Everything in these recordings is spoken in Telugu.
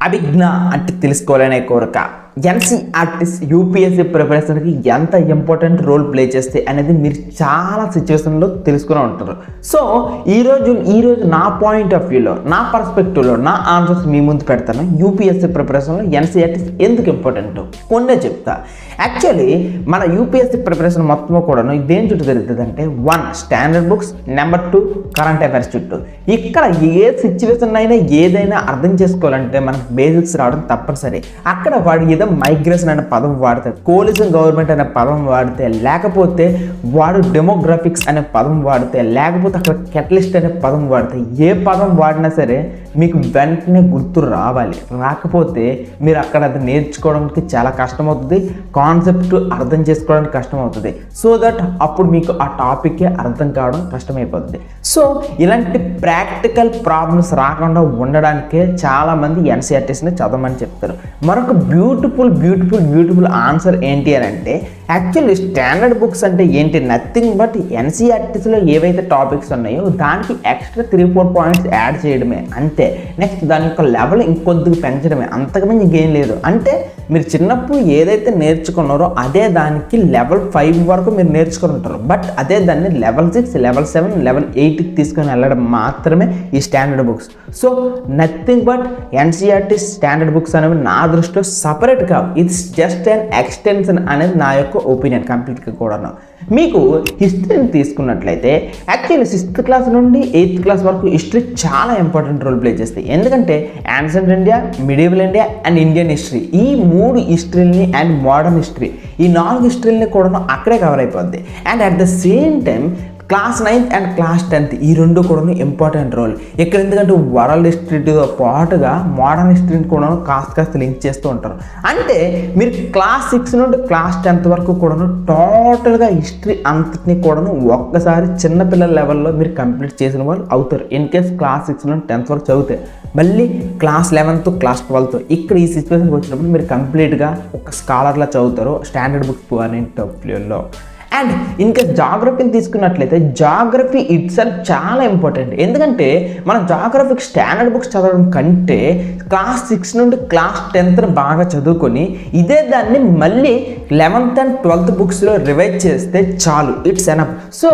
అభిజ్ఞ అంటే తెలుసుకోవాలనే కోరిక ఎన్సీఆర్టీస్ యూపీఎస్సీ ప్రిపరేషన్కి ఎంత ఇంపార్టెంట్ రోల్ ప్లే చేస్తే అనేది మీరు చాలా సిచ్యువేషన్లో తెలుసుకుని ఉంటారు. సో ఈరోజు నా పాయింట్ ఆఫ్ వ్యూలో, నా పర్స్పెక్టివ్లో నా ఆన్సర్స్ మీ ముందు పెడతాను. యూపీఎస్సీ ప్రిపరేషన్లో ఎన్సీఆర్టీస్ ఎందుకు ఇంపార్టెంట్ కొన్నే చెప్తా. యాక్చువల్లీ మన యూపీఎస్సీ ప్రిపరేషన్ మొత్తం కూడా దేని చుట్టూ జరుగుతుంది అంటే 1 standard books, number 2 current affairs చుట్టూ. ఇక్కడ ఏ సిచ్యువేషన్ అయినా ఏదైనా అర్థం చేసుకోవాలంటే మనకు బేసిక్స్ రావడం తప్పనిసరి. అక్కడ వాడు ఏదో మైగ్రేషన్ అనే పదం వాడితే, కోలిజన్ గవర్నమెంట్ అనే పదం వాడితే, లేకపోతే వాడు డెమోగ్రఫిక్స్ అనే పదం వాడితే, లేకపోతే అక్కడ కెటలిస్ట్ అనే పదం వాడితే, ఏ పదం వాడినా సరే మీకు వెంటనే గుర్తు రావాలి. రాకపోతే మీరు అక్కడ అది నేర్చుకోవడానికి చాలా కష్టమవుతుంది, కాన్సెప్ట్ అర్థం చేసుకోవడానికి కష్టమవుతుంది. సో దట్ అప్పుడు మీకు ఆ టాపిక్కే అర్థం కావడం కష్టమైపోతుంది. సో ఇలాంటి ప్రాక్టికల్ ప్రాబ్లమ్స్ రాకుండా ఉండడానికే చాలామంది ఎన్సీఆర్టీస్ని చదవమని చెప్తారు. మరొక బ్యూటిఫుల్ ఆన్సర్ ఏంటి అని అంటే, యాక్చువల్లీ స్టాండర్డ్ బుక్స్ అంటే ఏంటి, నథింగ్ బట్ ఎన్సీఆర్టీస్లో ఏవైతే టాపిక్స్ ఉన్నాయో దానికి ఎక్స్ట్రా 3-4 పాయింట్స్ యాడ్ చేయడమే అంతే. నెక్స్ట్ దాని యొక్క లెవెల్ ఇంకొద్దిగా పెంచడమే, అంతకుమించి ఇంకేం లేదు. అంటే మీరు చిన్నప్పుడు ఏదైతే నేర్చుకున్నారో అదే దానికి లెవెల్ 5 వరకు మీరు నేర్చుకుని ఉంటారు. బట్ అదే దాన్ని లెవెల్ 6, లెవెల్ 7, లెవెల్ 8కి తీసుకొని వెళ్ళడం మాత్రమే ఈ standard books. So nothing but NCERT standard books అనేవి నా దృష్టిలో సపరేట్ కావు, ఇట్స్ జస్ట్ అన్ ఎక్స్టెన్షన్ అనేది నా యొక్క ఒపీనియన్ కంప్లీట్గా కూడాను. మీకు హిస్టరీని తీసుకున్నట్లయితే యాక్చువల్లీ 6th క్లాస్ నుండి 8th క్లాస్ వరకు హిస్టరీ చాలా ఇంపార్టెంట్ రోల్ ప్లే చేస్తాయి. ఎందుకంటే ancient India, medieval India and Indian history, ఈ 3 హిస్టరీని అండ్ మోడర్న్ హిస్టరీ, ఈ 4 హిస్టరీని కూడా అక్కడే కవర్ అయిపోద్ది. And at the same time class 9th and class 10th ఈ 2 కూడా ఇంపార్టెంట్ రోల్ ఇక్కడ. ఎందుకంటే వరల్డ్ హిస్టరీతో పాటుగా మోడర్న్ హిస్టరీని కూడా కాస్త లింక్ చేస్తూ ఉంటారు. అంటే మీరు క్లాస్ 6 నుండి క్లాస్ 10th వరకు కూడా టోటల్గా హిస్టరీ అంతటిని కూడా ఒక్కసారి చిన్నపిల్లల లెవెల్లో మీరు కంప్లీట్ చేసిన వాళ్ళు అవుతారు. ఇన్ కేస్ క్లాస్ 6 నుండి 10th వరకు చదివితే మళ్ళీ క్లాస్ 11th, క్లాస్ 12th ఇక్కడ ఈ సిచ్యువేషన్కి వచ్చినప్పుడు మీరు కంప్లీట్గా ఒక స్కాలర్లా చదువుతారు స్టాండర్డ్ బుక్స్ పాయింట్ ఆఫ్ వ్యూలో. అండ్ ఇన్ కేస్ జాగ్రఫీని తీసుకున్నట్లయితే జాగ్రఫీ ఇట్ సెల్ఫ్ చాలా ఇంపార్టెంట్. ఎందుకంటే మనం జాగ్రఫీకి స్టాండర్డ్ బుక్స్ చదవడం కంటే క్లాస్ 6 నుండి క్లాస్ 10th బాగా చదువుకొని ఇదే దాన్ని మళ్ళీ 11th అండ్ 12th బుక్స్లో రివైజ్ చేస్తే చాలు, it's enough. So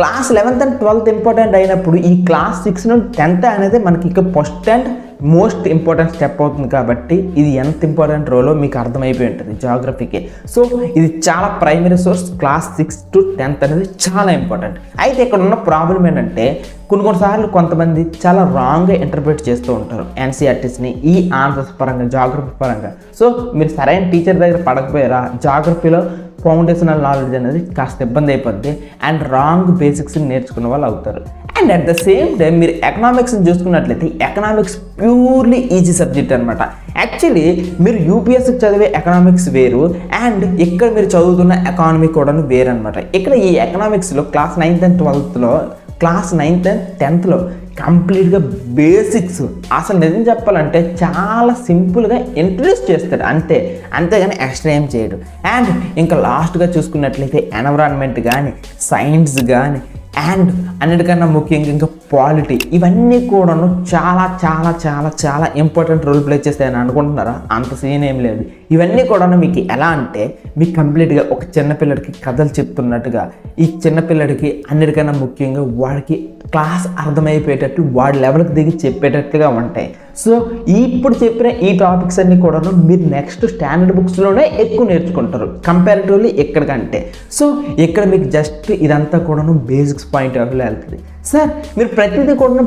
class 11th and 12th important అయినప్పుడు ఈ క్లాస్ 6 నుండి 10th అనేది మనకి ఇక first and most important step అవుతుంది. కాబట్టి ఇది ఎంత ఇంపార్టెంట్ రోలో మీకు అర్థమైపోయి ఉంటుంది జాగ్రఫీకి. సో ఇది చాలా primary source, class 6 to 10th అనేది చాలా ఇంపార్టెంట్. అయితే ఇక్కడ ఉన్న ప్రాబ్లం ఏంటంటే కొన్నిసార్లు కొంతమంది చాలా రాంగ్గా ఇంటర్ప్రిట్ చేస్తూ ఉంటారు ఎన్సీఆర్టీస్ని ఈ ఆన్సర్స్ పరంగా, జాగ్రఫీ పరంగా. సో మీరు సరైన టీచర్ దగ్గర పడకపోయారా, జాగ్రఫీలో ఫౌండేషనల్ నాలెడ్జ్ అనేది కాస్త ఇబ్బంది అయిపోద్ది అండ్ రాంగ్ బేసిక్స్ని నేర్చుకున్న వాళ్ళు అవుతారు. And at the same time మీరు ఎకనామిక్స్ని చూసుకున్నట్లయితే ఎకనామిక్స్ ప్యూర్లీ ఈజీ సబ్జెక్ట్ అనమాట. యాక్చువల్లీ మీరు యూపీఎస్సీకి చదివే ఎకనామిక్స్ వేరు అండ్ ఇక్కడ మీరు చదువుతున్న ఎకానమీ కూడా వేరు అనమాట. ఇక్కడ ఈ ఎకనామిక్స్లో క్లాస్ 9th and 12thలో, క్లాస్ 9th and 10thలో కంప్లీట్గా బేసిక్స్ అసలు నిజం చెప్పాలంటే చాలా సింపుల్గా ఇంట్రడ్యూస్ చేస్తాడు అంతే, అంతేగాని ఎక్స్ట్రా ఏం చేయడు. అండ్ ఇంకా లాస్ట్గా చూసుకున్నట్లయితే ఎన్విరాన్మెంట్ కానీ, సైన్స్ కానీ అండ్ అన్నిటికన్నా ముఖ్యంగా ఇంకా పాలిటీ, ఇవన్నీ కూడాను చాలా చాలా చాలా చాలా ఇంపార్టెంట్ రోల్ ప్లే చేస్తాయని అనుకుంటున్నారా? అంత సీన్ ఏం లేదు. ఇవన్నీ కూడాను మీకు ఎలా అంటే మీకు కంప్లీట్గా ఒక చిన్నపిల్లడికి కథలు చెప్తున్నట్టుగా, ఈ చిన్నపిల్లడికి అన్నిటికన్నా ముఖ్యంగా వాడికి క్లాస్ అర్థమైపోయేటట్టు వాడి లెవెల్కి దిగి చెప్పేటట్టుగా ఉంటాయి. సో ఇప్పుడు చెప్పిన ఈ టాపిక్స్ అన్నీ కూడాను మీరు నెక్స్ట్ స్టాండర్డ్ బుక్స్లోనే ఎక్కువ నేర్చుకుంటారు కంపారిటివ్లీ ఎక్కడికంటే. సో ఇక్కడ మీకు జస్ట్ ఇదంతా కూడాను బేసిక్స్ పాయింట్ ఆఫ్ వ్యూలో వెళ్తుంది. సార్ మీరు ప్రతిదీ కూడా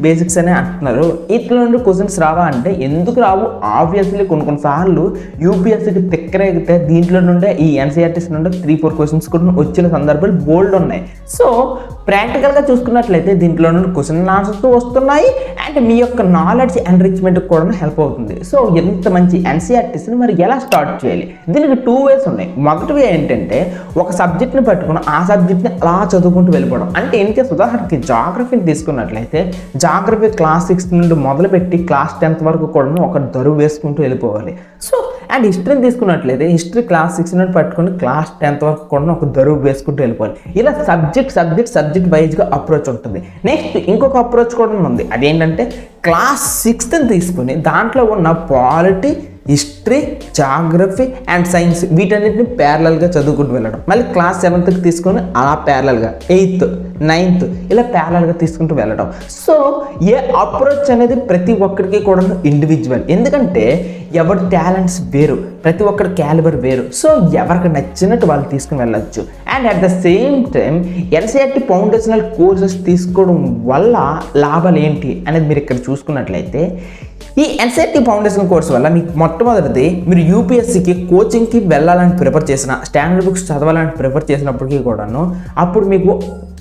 బేసిక్స్ అనే అంటున్నారు, ఇట్లా నుండి క్వశ్చన్స్ రావా అంటే ఎందుకు రావు? ఆబ్వియస్లీ కొన్నిసార్లు యూపీఎస్సీకి తిక్కరేగితే దీంట్లో నుండే ఈ ఎన్సీఆర్టీస్ నుండి 3-4 క్వశ్చన్స్ కూడా వచ్చిన సందర్భాలు బోల్డ్ ఉన్నాయి. సో ప్రాక్టికల్గా చూసుకున్నట్లయితే దీంట్లో నుండి క్వశ్చన్ ఆన్సర్స్ వస్తున్నాయి అండ్ మీ యొక్క నాలెడ్జ్ ఎన్రిచ్మెంట్కి కూడా హెల్ప్ అవుతుంది. సో ఎంత మంచి ఎన్సీఆర్టీస్ని మరి ఎలా స్టార్ట్ చేయాలి? దీనికి 2 ways ఉన్నాయి. మొదటి వే ఏంటంటే ఒక సబ్జెక్ట్ని పట్టుకుని ఆ సబ్జెక్ట్ని అలా చదువుకుంటూ వెళ్ళిపోవడం. అంటే ఇన్ కేస్ ఉదాహరణకి జాగ్రఫీని తీసుకున్నట్లయితే జాగ్రఫీ క్లాస్ 6 నుండి మొదలుపెట్టి క్లాస్ 10th వరకు కూడా ఒక దరువు వేసుకుంటూ వెళ్ళిపోవాలి. సో అండ్ హిస్టరీని తీసుకున్నట్లయితే హిస్టరీ క్లాస్ 6 నుండి పట్టుకొని క్లాస్ 10th వరకు కూడా ఒక దరువు వేసుకుంటూ వెళ్ళిపోవాలి. ఇలా సబ్జెక్ట్ వైజ్గా అప్రోచ్ ఉంటుంది. నెక్స్ట్ ఇంకొక అప్రోచ్ కూడా ఉంది. అదేంటంటే క్లాస్ 6th తీసుకుని దాంట్లో ఉన్న polity, history, geography and science వీటన్నిటిని ప్యారలల్గా చదువుకుంటూ వెళ్ళడం. మళ్ళీ క్లాస్ 7th తీసుకొని అలా ప్యారలల్గా 8th, 9th ఇలా ప్యారలల్గా తీసుకుంటూ వెళ్ళడం. సో ఏ అప్రోచ్ అనేది ప్రతి ఒక్కరికి కూడా ఇండివిజువల్. ఎందుకంటే ఎవరి టాలెంట్స్ వేరు, ప్రతి ఒక్కరి క్యాలిబర్ వేరు. సో ఎవరికి నచ్చినట్టు వాళ్ళు తీసుకుని వెళ్ళచ్చు. And at the same time NCERT foundational courses తీసుకోవడం వల్ల లాభాలు ఏంటి అనేది మీరు ఇక్కడ చూసుకున్నట్లయితే, ఈ ఎన్సీఆర్టీ ఫౌండేషన్ కోర్స్ వల్ల మీకు మొట్టమొదటిది మీరు యూపీఎస్సీకి కోచింగ్కి వెళ్ళాలని ప్రిఫర్ చేసిన, స్టాండర్డ్ బుక్స్ చదవాలని ప్రిఫర్ చేసినప్పటికీ కూడాను అప్పుడు మీకు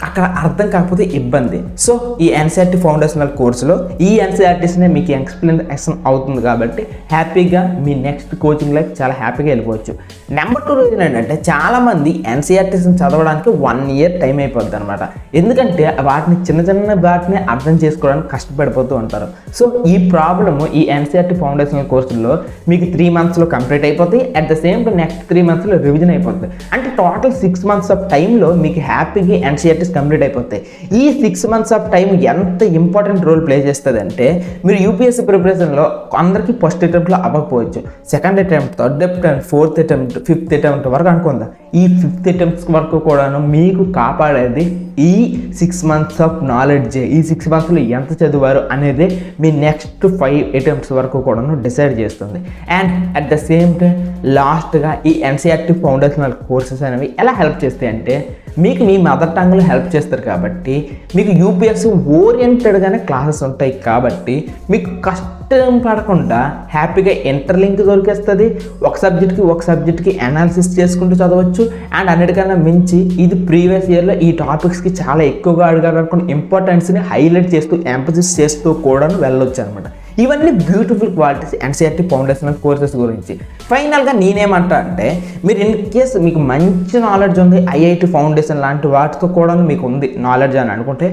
అక్కడ అర్థం కాకపోతే ఇబ్బంది. సో ఈ ఎన్సీఆర్టీ ఫౌండేషనల్ కోర్సులో ఈ ఎన్సీఆర్టీస్నే మీకు ఎక్స్ప్లెనేషన్ అవుతుంది కాబట్టి హ్యాపీగా మీ నెక్స్ట్ కోచింగ్ లైఫ్ చాలా హ్యాపీగా వెళ్ళిపోవచ్చు. నెంబర్ 2 రీజన్ ఏంటంటే చాలామంది ఎన్సీఆర్టీస్ని చదవడానికి 1 year టైం అయిపోద్ది అనమాట. ఎందుకంటే వాటిని చిన్న వాటిని అర్థం చేసుకోవడానికి కష్టపడిపోతూ ఉంటారు. సో ఈ ప్రాబ్లమ్ ఈ ఎన్సీఆర్టీ ఫౌండేషనల్ కోర్సుల్లో మీకు 3 monthsలో కంప్లీట్ అయిపోతాయి. At the same time next 3 monthsలో రివిజన్ అయిపోతుంది. అంటే టోటల్ 6 months ఆఫ్ టైంలో మీకు హ్యాపీగా ఎన్సీఆర్టీస్ కంప్లీట్ అయిపోతాయి. ఈ 6 months ఆఫ్ టైం ఎంత ఇంపార్టెంట్ రోల్ ప్లే చేస్తుంది అంటే, మీరు యూపీఎస్సీ ప్రిపరేషన్లో అందరికీ ఫస్ట్ అటెంప్ట్లో అవ్వకపోవచ్చు, second attempt, third attempt, fourth attempt, fifth attempt వరకు అనుకుందాం. ఈ 5th అటెంప్ట్స్ వరకు కూడాను మీకు కాపాడేది ఈ 6 months ఆఫ్ నాలెడ్జ్. ఈ 6 monthsలో ఎంత చదివారు అనేది మీ నెక్స్ట్ 5 attempts వరకు కూడాను డిసైడ్ చేస్తుంది. And at the same time లాస్ట్గా ఈ ఎన్సీఆర్టీ ఫౌండేషనల్ కోర్సెస్ అనేవి ఎలా హెల్ప్ చేస్తాయి అంటే, మీకు మీ మదర్ టంగ్లో హెల్ప్ చేస్తారు కాబట్టి మీకు యూపీఎస్సీ ఓరియంటెడ్గానే క్లాసెస్ ఉంటాయి కాబట్టి మీకు కష్టం పడకుండా హ్యాపీగా ఇంటర్లింక్ దొరికేస్తుంది. ఒక సబ్జెక్ట్కి అనాలిసిస్ చేసుకుంటూ చదవచ్చు. అండ్ అన్నిటికన్నా మించి ఇది ప్రీవియస్ ఇయర్లో ఈ టాపిక్స్కి చాలా ఎక్కువగా అడగాలనుకున్న ఇంపార్టెన్స్ని హైలైట్ చేస్తూ ఎంఫసిస్ చేస్తూ కూడా వెళ్ళొచ్చు అనమాట. ఇవన్నీ beautiful qualities NCERT foundational courses గురించి. ఫైనల్గా నేనేమంటా అంటే, మీరు ఇన్ కేస్ మీకు మంచి నాలెడ్జ్ ఉంది ఐఐటి ఫౌండేషన్ లాంటి వాటితో కూడా మీకు ఉంది నాలెడ్జ్ అని అనుకుంటే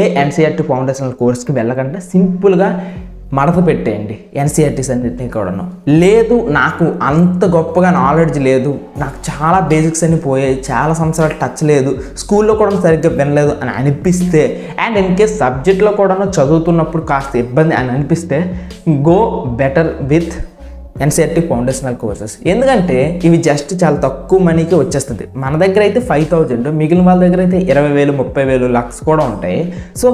ఏ ఎన్సీఆర్టీ ఫౌండేషనల్ కోర్స్కి వెళ్ళకంటే సింపుల్గా మడత పెట్టేయండి ఎన్సీఆర్టీస్ అన్నింటినీ కూడాను. లేదు నాకు అంత గొప్పగా నాలెడ్జ్ లేదు, నాకు చాలా బేసిక్స్ అన్ని పోయాయి, చాలా సంవత్సరాలు టచ్ లేదు, స్కూల్లో కూడా సరిగ్గా వినలేదు అని అనిపిస్తే, అండ్ ఇన్ కేస్ సబ్జెక్ట్లో కూడా చదువుతున్నప్పుడు కాస్త ఇబ్బంది అని అనిపిస్తే, go better with NCERT foundational courses. ఎందుకంటే ఇవి జస్ట్ చాలా తక్కువ మనీకి వచ్చేస్తుంది. మన దగ్గర అయితే 5,000, మిగిలిన వాళ్ళ దగ్గర అయితే 20,000, 30,000, లక్ష కూడా ఉంటాయి. సో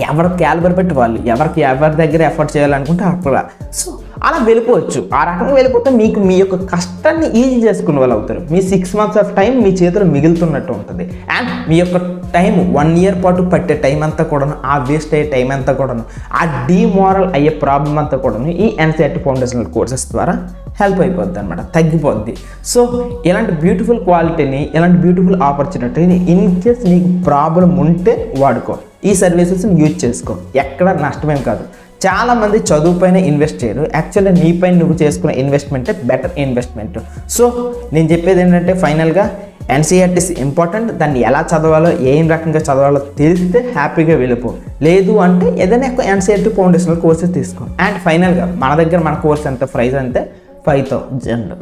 ఎవరి క్యాలిబర్ పెట్టి వాళ్ళు ఎవరి దగ్గర ఎఫర్ట్ చేయాలనుకుంటే అక్కడ సో అలా వెళ్ళిపోవచ్చు. ఆ రకంగా వెళ్ళిపోతే మీకు మీ యొక్క కష్టాన్ని ఈజీ చేసుకునే వాళ్ళు అవుతారు. మీ 6 months ఆఫ్ టైం మీ చేతిలో మిగులుతున్నట్టు ఉంటుంది. అండ్ మీ యొక్క టైం 1 year పాటు పట్టే టైం అంతా కూడాను, ఆ వేస్ట్ అయ్యే టైం అంతా కూడాను, ఆ డిమోరల్ అయ్యే ప్రాబ్లం అంతా కూడాను ఈ ఎన్సీఆర్టీ ఫౌండేషనల్ కోర్సెస్ ద్వారా హెల్ప్ అయిపోద్ది అనమాట, తగ్గిపోద్ది. సో ఇలాంటి బ్యూటిఫుల్ క్వాలిటీని, ఇలాంటి బ్యూటిఫుల్ ఆపర్చునిటీని ఇన్ కేస్ నీకు ప్రాబ్లం ఉంటే వాడుకో, ఈ సర్వీసెస్ని యూజ్ చేసుకో, ఎక్కడ నష్టమేం కాదు. చాలామంది చదువు పైన ఇన్వెస్ట్ చేయరు. యాక్చువల్లీ నీ పైన నువ్వు చేసుకునే ఇన్వెస్ట్మెంటే బెటర్ ఇన్వెస్ట్మెంట్. సో నేను చెప్పేది ఏంటంటే ఫైనల్గా ఎన్సీఆర్టీస్ ఇంపార్టెంట్. దాన్ని ఎలా చదవాలో, ఏం రకంగా చదవాలో తెలిస్తే హ్యాపీగా వెళ్ళిపో. లేదు అంటే ఏదైనా ఎక్కువ ఎన్సీఆర్టీ ఫౌండేషనల్ కోర్సెస్ తీసుకో. అండ్ ఫైనల్గా మన కోర్స్ ఎంత ప్రైస్ అంటే 5,000.